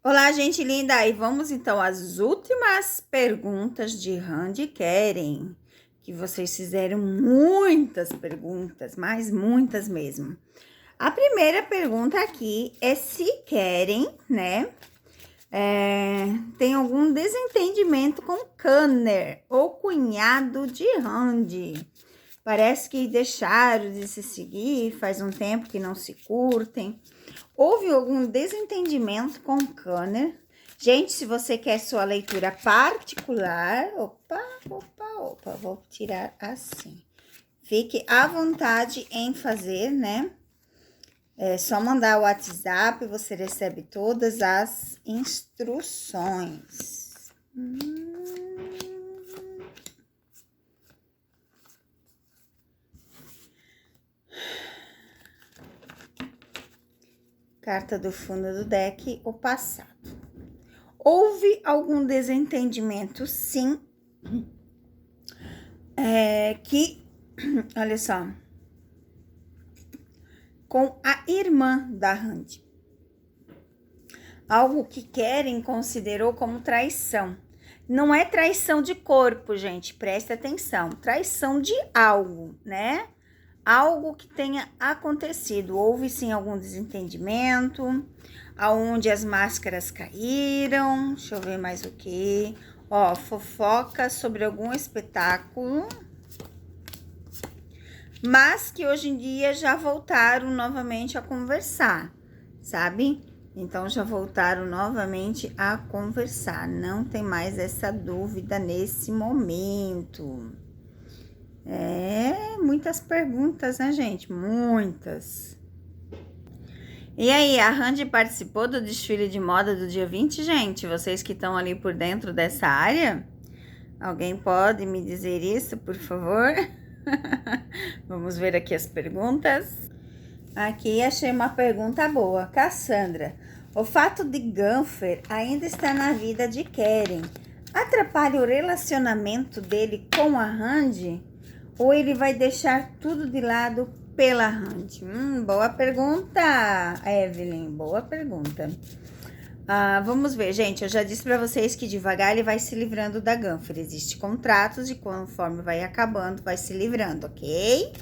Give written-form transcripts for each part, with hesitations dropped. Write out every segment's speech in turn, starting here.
Olá, gente linda! E vamos então às últimas perguntas de Randy Keren, que vocês fizeram muitas perguntas, mas muitas mesmo. A primeira pergunta aqui é se Keren, né, tem algum desentendimento com Kanner, ou cunhado de Randy. Parece que deixaram de se seguir, faz um tempo que não se curtem. Houve algum desentendimento com o Kanner? Gente, se você quer sua leitura particular, vou tirar assim. Fique à vontade em fazer, né? É só mandar o WhatsApp, você recebe todas as instruções. Carta do fundo do deck, o passado. Houve algum desentendimento, sim, olha só, com a irmã da Randy. Algo que Keren considerou como traição. Não é traição de corpo, gente, presta atenção. Traição de algo, né? Algo que tenha acontecido. Houve sim algum desentendimento, aonde as máscaras caíram. Deixa eu ver mais o que. Ó, fofoca sobre algum espetáculo. Mas que hoje em dia já voltaram novamente a conversar, sabe? Então, já voltaram novamente a conversar. Não tem mais essa dúvida nesse momento. Muitas perguntas, né, gente? Muitas. E aí, a Randy participou do desfile de moda do dia 20, gente? Vocês que estão ali por dentro dessa área? Alguém pode me dizer isso, por favor? Vamos ver aqui as perguntas. Aqui achei uma pergunta boa. Cassandra, o fato de Gunther ainda estar na vida de Keren atrapalha o relacionamento dele com a Randy? Ou ele vai deixar tudo de lado pela Randy? Boa pergunta, Evelyn. Boa pergunta. Vamos ver, gente. Eu já disse para vocês que devagar ele vai se livrando da Gunther. Existem contratos e conforme vai acabando, vai se livrando, ok?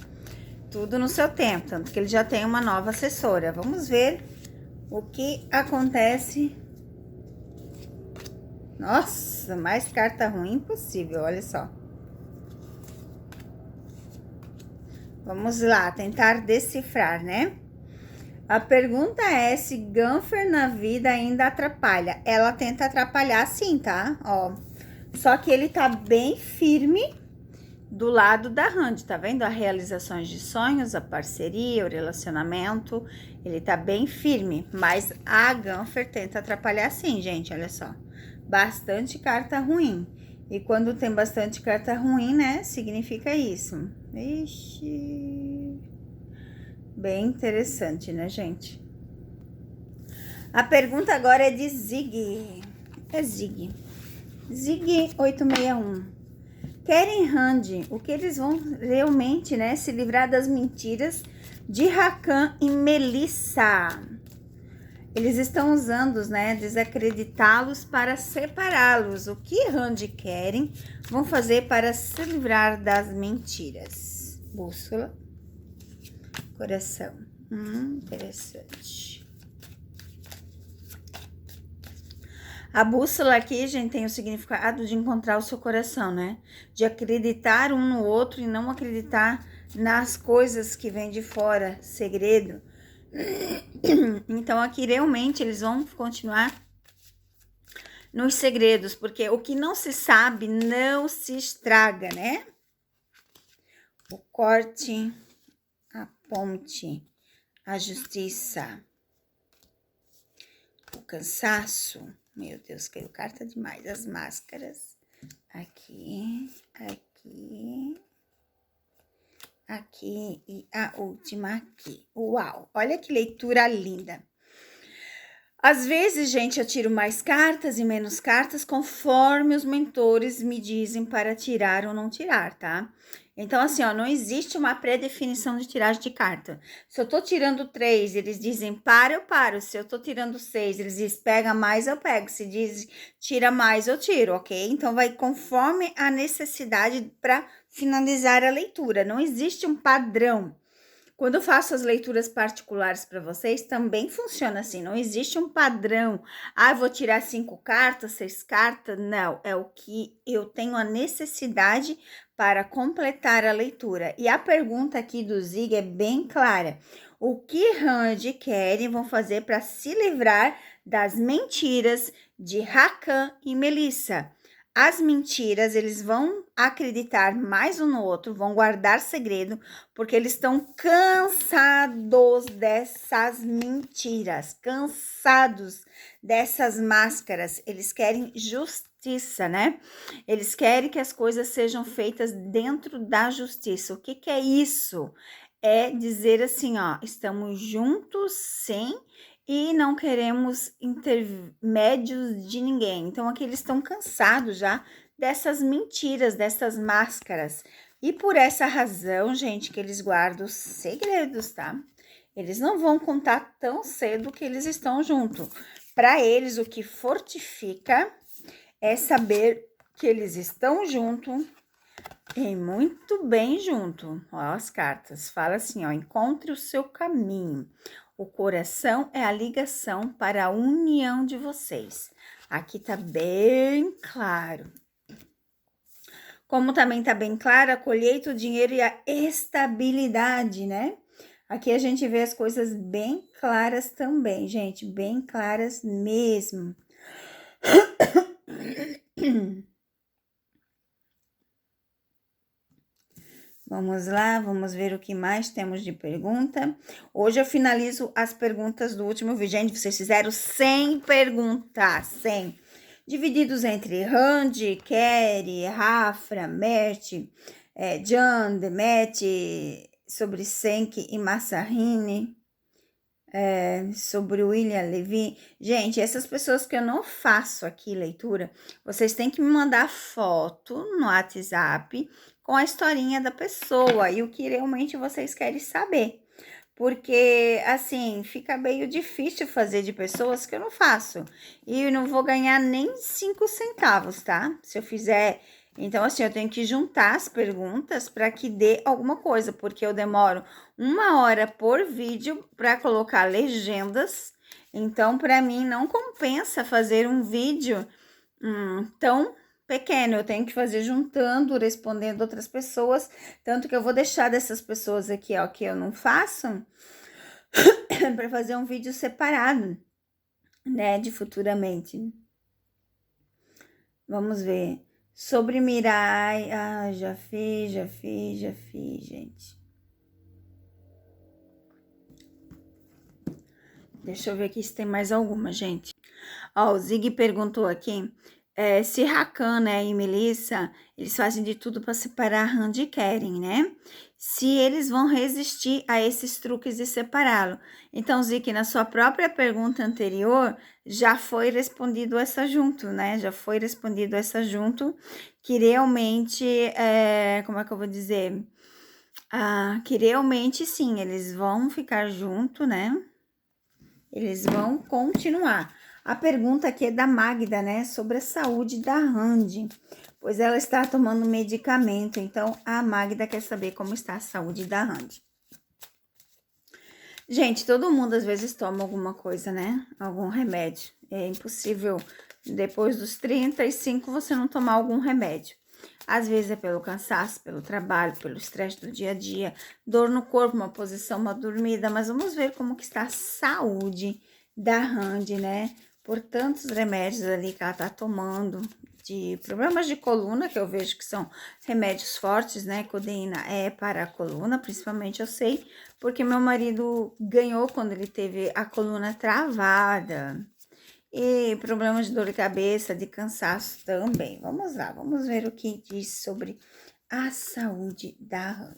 Tudo no seu tempo, tanto que ele já tem uma nova assessora. Vamos ver o que acontece. Nossa, mais carta ruim possível, olha só. Vamos lá, tentar decifrar, né? A pergunta é se Gunther na vida ainda atrapalha. Ela tenta atrapalhar sim, tá? Ó, só que ele tá bem firme do lado da Randy, tá vendo? As realizações de sonhos, a parceria, o relacionamento, ele tá bem firme, mas a Gunther tenta atrapalhar sim, gente, olha só. Bastante carta ruim. E quando tem bastante carta ruim, né, significa isso. Ixi, bem interessante, né, gente? A pergunta agora é de Zig. É Zig. Zig 861. Keren Randy, o que eles vão realmente, né, se livrar das mentiras de Rakan e Melissa. Eles estão usando, né, desacreditá-los para separá-los. O que Randy e Keren vão fazer para se livrar das mentiras? Bússola, coração. Interessante. A bússola aqui, gente, tem o significado de encontrar o seu coração, né? De acreditar um no outro e não acreditar nas coisas que vêm de fora, segredo. Então, aqui realmente eles vão continuar nos segredos, porque o que não se sabe não se estraga, né? O corte, a ponte, a justiça, o cansaço. Meu Deus, caiu carta demais. As máscaras. Aqui, aqui, aqui e a última aqui. Uau, olha que leitura linda. Às vezes, gente, eu tiro mais cartas e menos cartas conforme os mentores me dizem para tirar ou não tirar, tá? Então, assim, ó, não existe uma pré-definição de tiragem de carta. Se eu tô tirando 3, eles dizem para, eu paro. Se eu tô tirando 6, eles dizem pega mais, eu pego. Se diz tira mais, eu tiro, ok? Então, vai conforme a necessidade para finalizar a leitura. Não existe um padrão. Quando eu faço as leituras particulares para vocês, também funciona assim. Não existe um padrão. Ah, eu vou tirar 5 cartas, 6 cartas. Não, é o que eu tenho a necessidade para completar a leitura. E a pergunta aqui do Zig é bem clara. O que Rand e Keren vão fazer para se livrar das mentiras de Hakan e Melissa? As mentiras, eles vão acreditar mais um no outro, vão guardar segredo, porque eles estão cansados dessas mentiras, cansados dessas máscaras. Eles querem justiça, né? Eles querem que as coisas sejam feitas dentro da justiça. O que é isso? É dizer assim, ó, estamos juntos, sim, e não queremos intermédios de ninguém. Então, aqui eles estão cansados já dessas mentiras, dessas máscaras. E por essa razão, gente, que eles guardam segredos, tá? Eles não vão contar tão cedo que eles estão juntos. Para eles, o que fortifica é saber que eles estão juntos e muito bem junto. Ó, as cartas. Fala assim, ó, encontre o seu caminho. O coração é a ligação para a união de vocês. Aqui tá bem claro. Como também tá bem claro, a colheita, o dinheiro e a estabilidade, né? Aqui a gente vê as coisas bem claras também, gente, bem claras mesmo. Vamos lá, vamos ver o que mais temos de pergunta. Hoje eu finalizo as perguntas do último vídeo. Gente, vocês fizeram 100 perguntas, 100. Divididos entre Randi, Kerry, Rafra, Mert, Jan, Demet, sobre Senk e Massarine, sobre William Levy. Gente, essas pessoas que eu não faço aqui leitura, vocês têm que me mandar foto no WhatsApp com a historinha da pessoa e o que realmente vocês querem saber. Porque, assim, fica meio difícil fazer de pessoas que eu não faço. E eu não vou ganhar nem 5 centavos, tá? Se eu fizer... Então, assim, eu tenho que juntar as perguntas para que dê alguma coisa. Porque eu demoro 1 hora por vídeo para colocar legendas. Então, para mim, não compensa fazer um vídeo tão pequeno, eu tenho que fazer juntando, respondendo outras pessoas, tanto que eu vou deixar dessas pessoas aqui, ó, que eu não faço, para fazer um vídeo separado, né, de futuramente. Vamos ver. Sobre Mirai, já fiz, gente. Deixa eu ver aqui se tem mais alguma, gente. Ó, o Zig perguntou aqui se Hakan, né, e Melissa, eles fazem de tudo para separar Rand e Keren, né? Se eles vão resistir a esses truques de separá-lo. Então, Zig, na sua própria pergunta anterior, já foi respondido essa junto, né? Já foi respondido essa junto, que realmente, como é que eu vou dizer? Que realmente, sim, eles vão ficar junto, né? Eles vão continuar. A pergunta aqui é da Magda, né? Sobre a saúde da Rand. Pois ela está tomando medicamento. Então, a Magda quer saber como está a saúde da Rand. Gente, todo mundo às vezes toma alguma coisa, né? Algum remédio. É impossível, depois dos 35, você não tomar algum remédio. Às vezes é pelo cansaço, pelo trabalho, pelo estresse do dia a dia, dor no corpo, uma posição, uma dormida. Mas vamos ver como que está a saúde da Rand, né? Por tantos remédios ali que ela tá tomando, de problemas de coluna, que eu vejo que são remédios fortes, né? Codeína é para a coluna, principalmente eu sei, porque meu marido ganhou quando ele teve a coluna travada. E problemas de dor de cabeça, de cansaço também. Vamos lá, vamos ver o que diz sobre a saúde da Rand.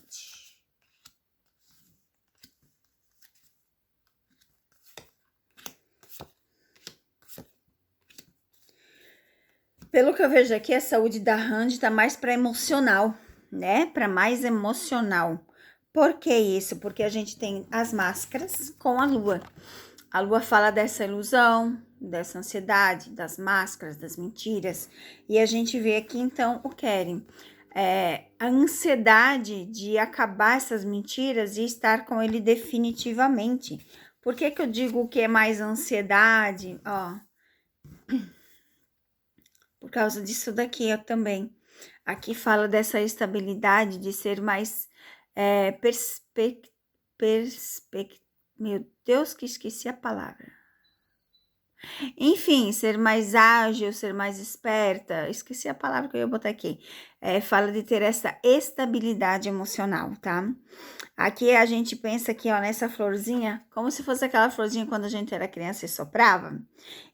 Pelo que eu vejo aqui, a saúde da Rand tá mais para emocional, né? Para mais emocional. Por que isso? Porque a gente tem as máscaras com a lua. A lua fala dessa ilusão, dessa ansiedade, das máscaras, das mentiras. E a gente vê aqui, então, o Keren. A ansiedade de acabar essas mentiras e estar com ele definitivamente. Por que eu digo que é mais ansiedade? Por causa disso daqui, eu também. Aqui fala dessa estabilidade de ser mais meu Deus, que esqueci a palavra. Enfim, ser mais ágil, ser mais esperta. Esqueci a palavra que eu ia botar aqui. Fala de ter essa estabilidade emocional, tá? Aqui a gente pensa que, ó, nessa florzinha, como se fosse aquela florzinha quando a gente era criança e soprava.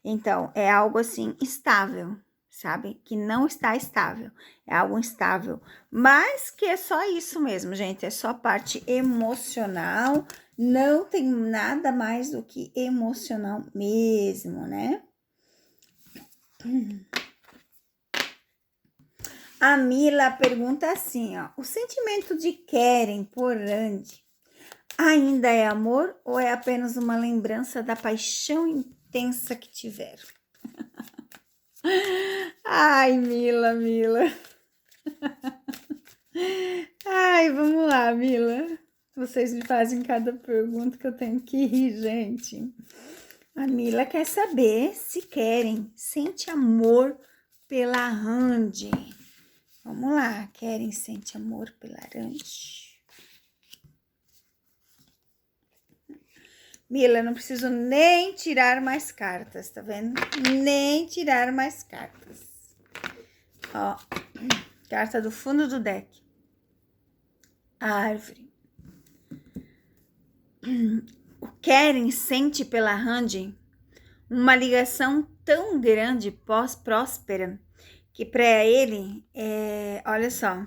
Então, é algo assim estável, sabe? Que não está estável. É algo instável. Mas que é só isso mesmo, gente. É só parte emocional. Não tem nada mais do que emocional mesmo, né? A Mila pergunta assim, ó. O sentimento de Keren por Randy ainda é amor ou é apenas uma lembrança da paixão intensa que tiveram? Ai, Mila. Ai, vamos lá, Mila. Vocês me fazem cada pergunta que eu tenho que rir, gente. A Mila quer saber se Keren sente amor pela Randy. Vamos lá, Keren sente amor pela Randy. Mila, não preciso nem tirar mais cartas, tá vendo? Nem tirar mais cartas. Ó, carta do fundo do deck. A árvore. O Keren sente pela Randy uma ligação tão grande, próspera, que para ele, olha só,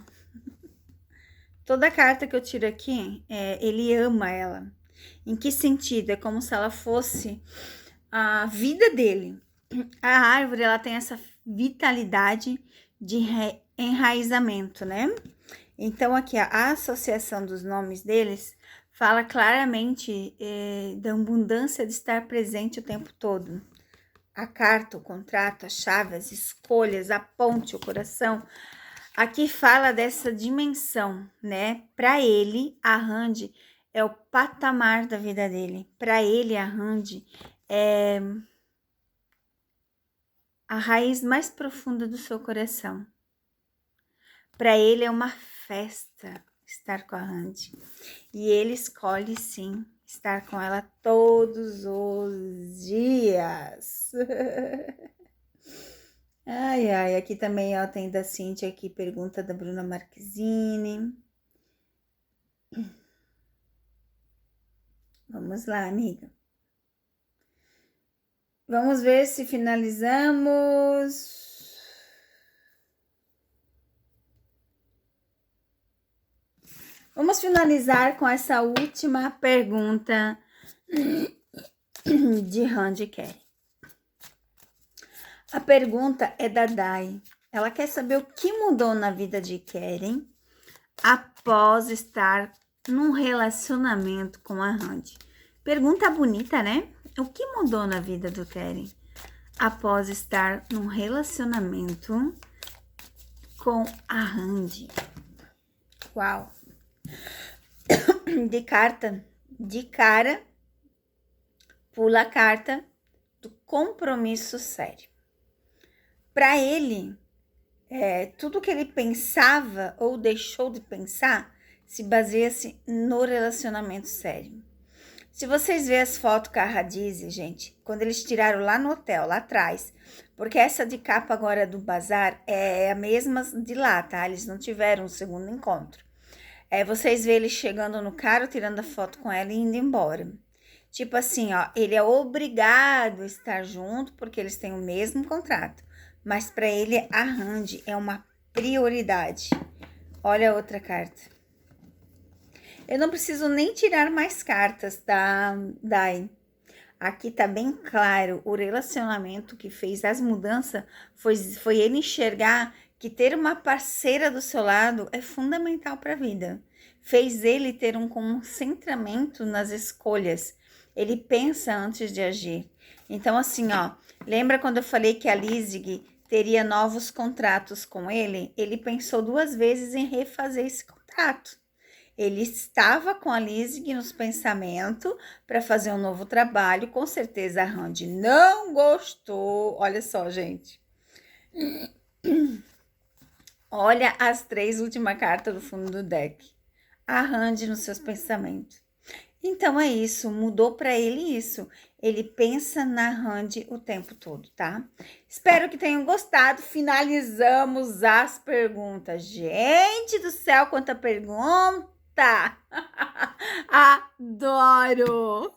toda carta que eu tiro aqui, ele ama ela. Em que sentido? É como se ela fosse a vida dele. A árvore, ela tem essa vitalidade de enraizamento, né? Então, aqui, a associação dos nomes deles fala claramente da abundância de estar presente o tempo todo. A carta, o contrato, a chave, as escolhas, a ponte, o coração. Aqui fala dessa dimensão, né? Para ele, a Randy é o patamar da vida dele. Para ele, a Randy é a raiz mais profunda do seu coração. Para ele é uma festa estar com a Randy. E ele escolhe, sim, estar com ela todos os dias. Ai, aqui também, ó, tem da Cíntia aqui, pergunta da Bruna Marquezine. Vamos lá, amiga. Vamos ver se finalizamos. Vamos finalizar com essa última pergunta de Randy Keren. A pergunta é da Dai. Ela quer saber o que mudou na vida de Keren após estar num relacionamento com a Randy. Pergunta bonita, né? O que mudou na vida do Keren após estar num relacionamento com a Randy? Uau! De cara, pula a carta do compromisso sério. Para ele, tudo que ele pensava ou deixou de pensar se baseia-se no relacionamento sério. Se vocês verem as fotos com a Radize, gente, quando eles tiraram lá no hotel, lá atrás, porque essa de capa agora do bazar é a mesma de lá, tá? Eles não tiveram um segundo encontro. Vocês vê ele chegando no carro, tirando a foto com ela e indo embora. Tipo assim, ó, ele é obrigado a estar junto porque eles têm o mesmo contrato. Mas para ele, a Randy é uma prioridade. Olha a outra carta. Eu não preciso nem tirar mais cartas, tá, Dai? Aqui tá bem claro, o relacionamento que fez as mudanças foi ele enxergar que ter uma parceira do seu lado é fundamental para a vida. Fez ele ter um concentramento nas escolhas. Ele pensa antes de agir. Então, assim, ó, lembra quando eu falei que a Lizzie teria novos contratos com ele? Ele pensou 2 vezes em refazer esse contrato. Ele estava com a Lizzie nos pensamentos para fazer um novo trabalho. Com certeza a Randy não gostou. Olha só, gente. Olha as 3 últimas cartas do fundo do deck. A Randy nos seus pensamentos. Então é isso, mudou para ele isso. Ele pensa na Randy o tempo todo, tá? Espero que tenham gostado. Finalizamos as perguntas. Gente do céu, quanta pergunta! Adoro!